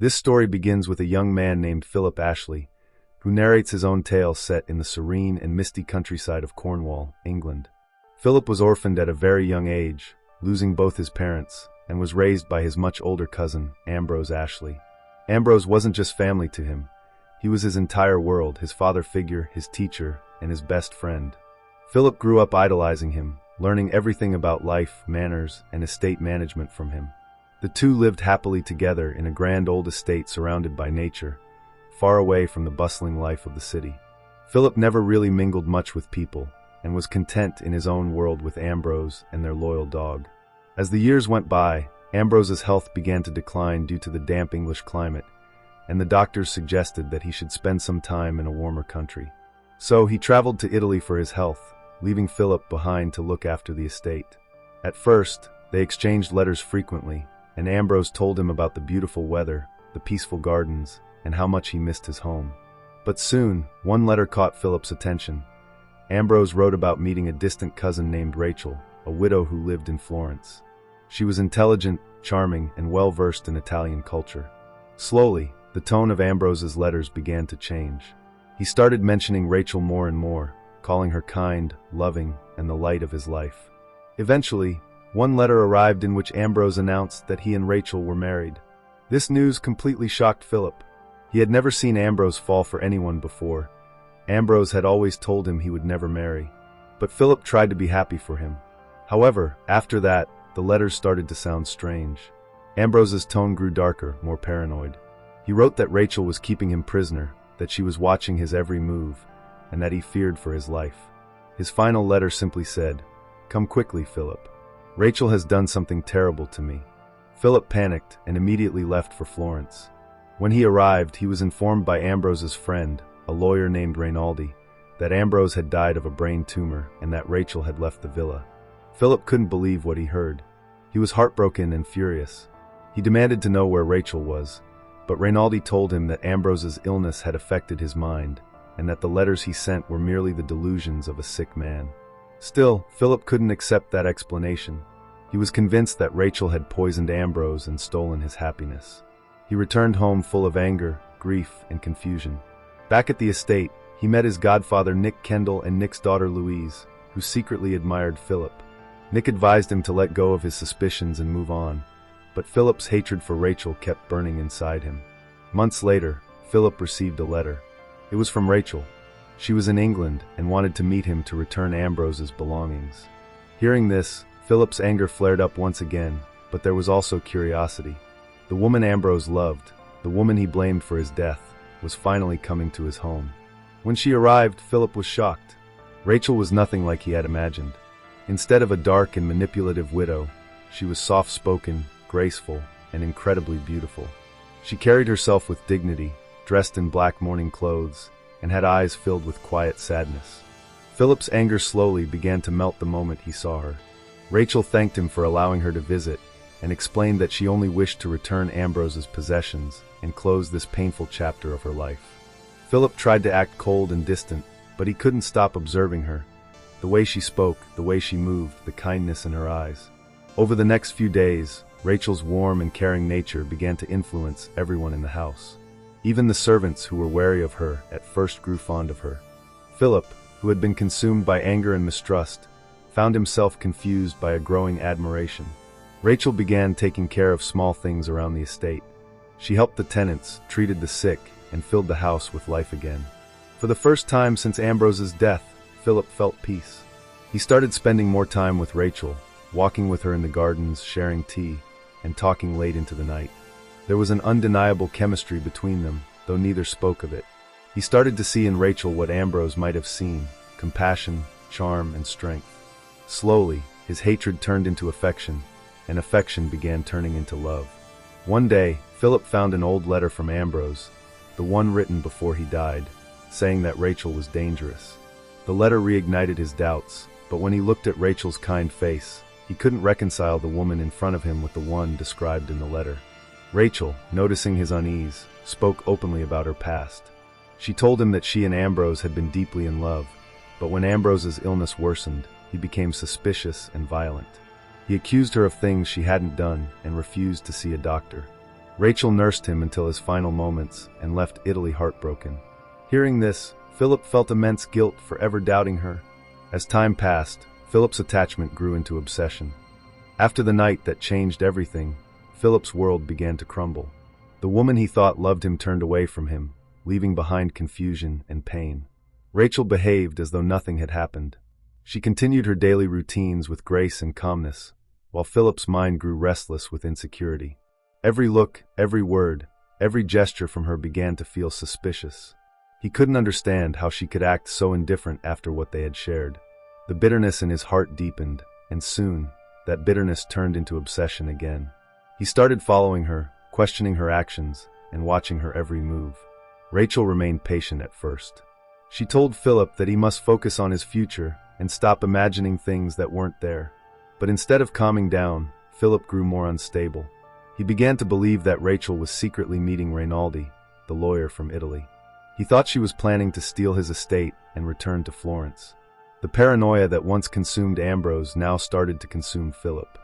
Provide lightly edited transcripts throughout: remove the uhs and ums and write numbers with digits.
This story begins with a young man named Philip Ashley, who narrates his own tale set in the serene and misty countryside of Cornwall, England. Philip was orphaned at a very young age, losing both his parents, and was raised by his much older cousin, Ambrose Ashley. Ambrose wasn't just family to him. He was his entire world, his father figure, his teacher, and his best friend. Philip grew up idolizing him, learning everything about life, manners, and estate management from him. The two lived happily together in a grand old estate surrounded by nature, far away from the bustling life of the city. Philip never really mingled much with people, and was content in his own world with Ambrose and their loyal dog. As the years went by, Ambrose's health began to decline due to the damp English climate, and the doctors suggested that he should spend some time in a warmer country. So he traveled to Italy for his health, leaving Philip behind to look after the estate. At first, they exchanged letters frequently, and Ambrose told him about the beautiful weather, the peaceful gardens, and how much he missed his home. But soon, one letter caught Philip's attention. Ambrose wrote about meeting a distant cousin named Rachel, a widow who lived in Florence. She was intelligent, charming, and well-versed in Italian culture. Slowly, the tone of Ambrose's letters began to change. He started mentioning Rachel more and more, calling her kind, loving, and the light of his life. Eventually, one letter arrived in which Ambrose announced that he and Rachel were married. This news completely shocked Philip. He had never seen Ambrose fall for anyone before. Ambrose had always told him he would never marry. But Philip tried to be happy for him. However, after that, the letters started to sound strange. Ambrose's tone grew darker, more paranoid. He wrote that Rachel was keeping him prisoner, that she was watching his every move, and that he feared for his life. His final letter simply said, "Come quickly, Philip. Rachel has done something terrible to me." Philip panicked and immediately left for Florence. When he arrived, he was informed by Ambrose's friend, a lawyer named Rinaldi, that Ambrose had died of a brain tumor and that Rachel had left the villa. Philip couldn't believe what he heard. He was heartbroken and furious. He demanded to know where Rachel was, but Rinaldi told him that Ambrose's illness had affected his mind, and that the letters he sent were merely the delusions of a sick man. Still, Philip couldn't accept that explanation. He was convinced that Rachel had poisoned Ambrose and stolen his happiness. He returned home full of anger, grief, and confusion. Back at the estate, he met his godfather Nick Kendall and Nick's daughter Louise, who secretly admired Philip. Nick advised him to let go of his suspicions and move on, but Philip's hatred for Rachel kept burning inside him. Months later, Philip received a letter. It was from Rachel. She was in England and wanted to meet him to return Ambrose's belongings. Hearing this, Philip's anger flared up once again, but there was also curiosity. The woman Ambrose loved, the woman he blamed for his death, was finally coming to his home. When she arrived, Philip was shocked. Rachel was nothing like he had imagined. Instead of a dark and manipulative widow, she was soft-spoken, graceful, and incredibly beautiful. She carried herself with dignity, dressed in black mourning clothes, and had eyes filled with quiet sadness. Philip's anger slowly began to melt the moment he saw her. Rachel thanked him for allowing her to visit, and explained that she only wished to return Ambrose's possessions and close this painful chapter of her life. Philip tried to act cold and distant, but he couldn't stop observing her. The way she spoke, the way she moved, the kindness in her eyes. Over the next few days, Rachel's warm and caring nature began to influence everyone in the house. Even the servants who were wary of her at first grew fond of her. Philip, who had been consumed by anger and mistrust, found himself confused by a growing admiration. Rachel began taking care of small things around the estate. She helped the tenants, treated the sick, and filled the house with life again. For the first time since Ambrose's death, Philip felt peace. He started spending more time with Rachel, walking with her in the gardens, sharing tea, and talking late into the night. There was an undeniable chemistry between them, though neither spoke of it. He started to see in Rachel what Ambrose might have seen: compassion, charm, and strength. Slowly, his hatred turned into affection, and affection began turning into love. One day, Philip found an old letter from Ambrose, the one written before he died, saying that Rachel was dangerous. The letter reignited his doubts, but when he looked at Rachel's kind face, he couldn't reconcile the woman in front of him with the one described in the letter. Rachel, noticing his unease, spoke openly about her past. She told him that she and Ambrose had been deeply in love, but when Ambrose's illness worsened, he became suspicious and violent. He accused her of things she hadn't done and refused to see a doctor. Rachel nursed him until his final moments and left Italy heartbroken. Hearing this, Philip felt immense guilt for ever doubting her. As time passed, Philip's attachment grew into obsession. After the night that changed everything, Philip's world began to crumble. The woman he thought loved him turned away from him, leaving behind confusion and pain. Rachel behaved as though nothing had happened. She continued her daily routines with grace and calmness, while Philip's mind grew restless with insecurity. Every look, every word, every gesture from her began to feel suspicious. He couldn't understand how she could act so indifferent after what they had shared. The bitterness in his heart deepened, and soon, that bitterness turned into obsession again. He started following her, questioning her actions, and watching her every move. Rachel remained patient at first. She told Philip that he must focus on his future and stop imagining things that weren't there. But instead of calming down, Philip grew more unstable. He began to believe that Rachel was secretly meeting Rinaldi, the lawyer from Italy. He thought she was planning to steal his estate and return to Florence. The paranoia that once consumed Ambrose now started to consume Philip.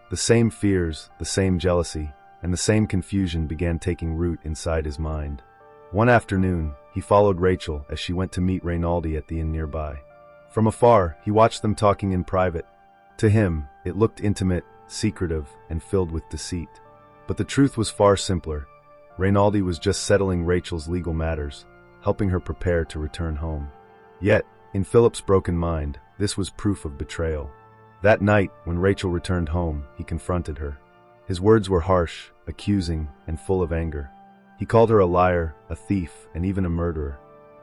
The same fears, the same jealousy, and the same confusion began taking root inside his mind. One afternoon, he followed Rachel as she went to meet Rinaldi at the inn nearby. From afar, he watched them talking in private. To him, it looked intimate, secretive, and filled with deceit. But the truth was far simpler. Rinaldi was just settling Rachel's legal matters, helping her prepare to return home. Yet, in Philip's broken mind, this was proof of betrayal. That night, when Rachel returned home, he confronted her. His words were harsh, accusing, and full of anger. He called her a liar, a thief, and even a murderer.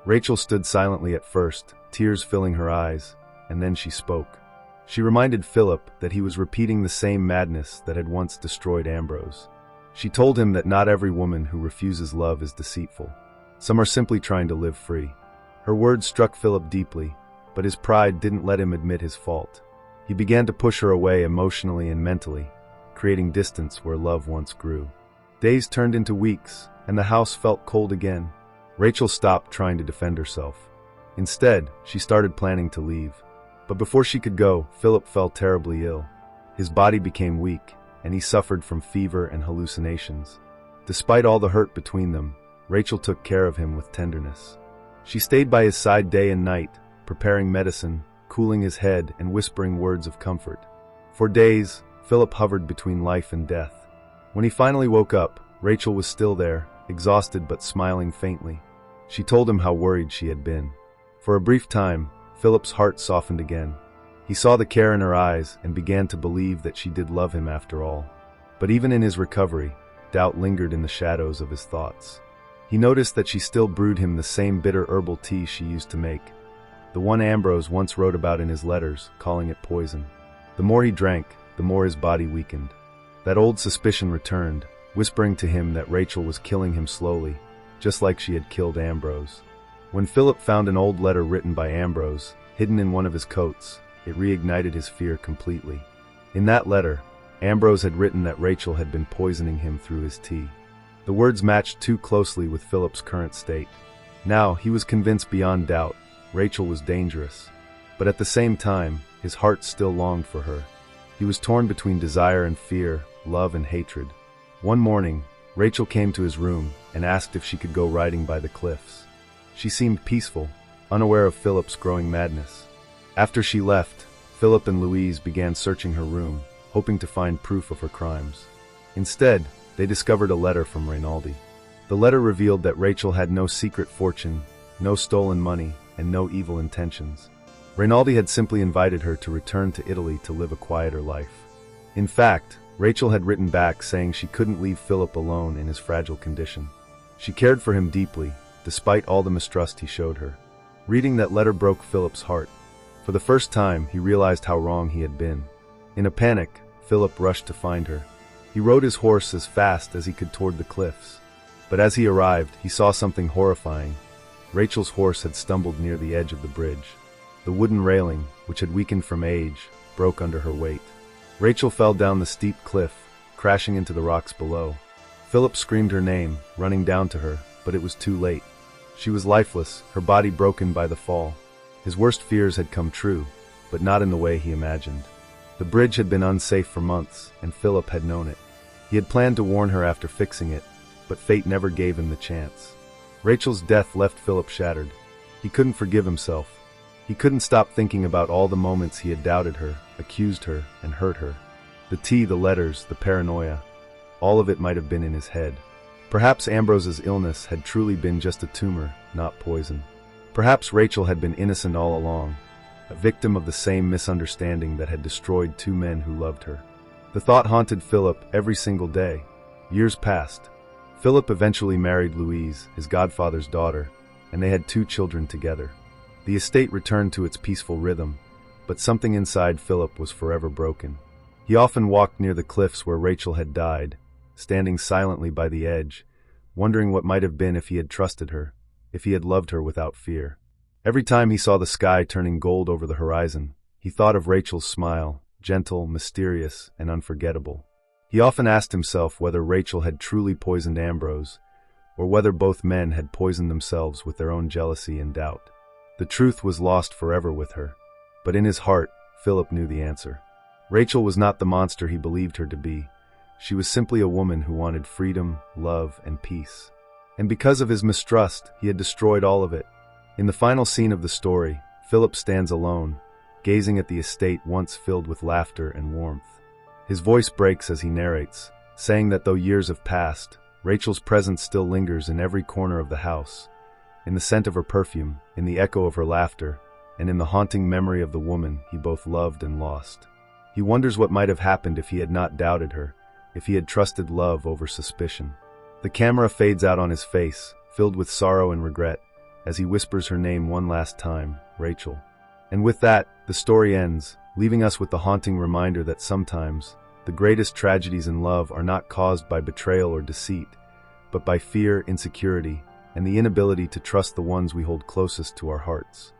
Rachel stood silently at first, tears filling her eyes, and then she spoke. She reminded Philip that he was repeating the same madness that had once destroyed Ambrose. She told him that not every woman who refuses love is deceitful. Some are simply trying to live free. Her words struck Philip deeply, but his pride didn't let him admit his fault. He began to push her away emotionally and mentally, creating distance where love once grew. Days turned into weeks, and the house felt cold again. Rachel stopped trying to defend herself. Instead, she started planning to leave. But before she could go, Philip fell terribly ill. His body became weak, and he suffered from fever and hallucinations. Despite all the hurt between them, Rachel took care of him with tenderness. She stayed by his side day and night, preparing medicine, cooling his head, and whispering words of comfort. For days, Philip hovered between life and death. When he finally woke up, Rachel was still there, exhausted but smiling faintly. She told him how worried she had been. For a brief time, Philip's heart softened again. He saw the care in her eyes and began to believe that she did love him after all. But even in his recovery, doubt lingered in the shadows of his thoughts. He noticed that she still brewed him the same bitter herbal tea she used to make, the one Ambrose once wrote about in his letters, calling it poison. The more he drank, the more his body weakened. That old suspicion returned, whispering to him that Rachel was killing him slowly, just like she had killed Ambrose. When Philip found an old letter written by Ambrose, hidden in one of his coats, it reignited his fear completely. In that letter, Ambrose had written that Rachel had been poisoning him through his tea. The words matched too closely with Philip's current state. Now, he was convinced beyond doubt, Rachel was dangerous. But at the same time, his heart still longed for her. He was torn between desire and fear, love and hatred. One morning, Rachel came to his room and asked if she could go riding by the cliffs. She seemed peaceful, unaware of Philip's growing madness. After she left, Philip and Louise began searching her room, hoping to find proof of her crimes. Instead, they discovered a letter from Rinaldi. The letter revealed that Rachel had no secret fortune, no stolen money, and no evil intentions. Rinaldi had simply invited her to return to Italy to live a quieter life. In fact, Rachel had written back saying she couldn't leave Philip alone in his fragile condition. She cared for him deeply, despite all the mistrust he showed her. Reading that letter broke Philip's heart. For the first time, he realized how wrong he had been. In a panic, Philip rushed to find her. He rode his horse as fast as he could toward the cliffs. But as he arrived, he saw something horrifying. Rachel's horse had stumbled near the edge of the bridge. The wooden railing, which had weakened from age, broke under her weight. Rachel fell down the steep cliff, crashing into the rocks below. Philip screamed her name, running down to her, but it was too late. She was lifeless, her body broken by the fall. His worst fears had come true, but not in the way he imagined. The bridge had been unsafe for months, and Philip had known it. He had planned to warn her after fixing it, but fate never gave him the chance. Rachel's death left Philip shattered. He couldn't forgive himself. He couldn't stop thinking about all the moments he had doubted her, accused her, and hurt her. The tea, the letters, the paranoia, all of it might have been in his head. Perhaps Ambrose's illness had truly been just a tumor, not poison. Perhaps Rachel had been innocent all along, a victim of the same misunderstanding that had destroyed two men who loved her. The thought haunted Philip every single day. Years passed. Philip eventually married Louise, his godfather's daughter, and they had 2 children together. The estate returned to its peaceful rhythm, but something inside Philip was forever broken. He often walked near the cliffs where Rachel had died, standing silently by the edge, wondering what might have been if he had trusted her, if he had loved her without fear. Every time he saw the sky turning gold over the horizon, he thought of Rachel's smile, gentle, mysterious, and unforgettable. He often asked himself whether Rachel had truly poisoned Ambrose, or whether both men had poisoned themselves with their own jealousy and doubt. The truth was lost forever with her, but in his heart, Philip knew the answer. Rachel was not the monster he believed her to be. She was simply a woman who wanted freedom, love, and peace. And because of his mistrust, he had destroyed all of it. In the final scene of the story, Philip stands alone, gazing at the estate once filled with laughter and warmth. His voice breaks as he narrates, saying that though years have passed, Rachel's presence still lingers in every corner of the house, in the scent of her perfume, in the echo of her laughter, and in the haunting memory of the woman he both loved and lost. He wonders what might have happened if he had not doubted her, if he had trusted love over suspicion. The camera fades out on his face, filled with sorrow and regret, as he whispers her name one last time, Rachel. And with that, the story ends, leaving us with the haunting reminder that sometimes, the greatest tragedies in love are not caused by betrayal or deceit, but by fear, insecurity, and the inability to trust the ones we hold closest to our hearts.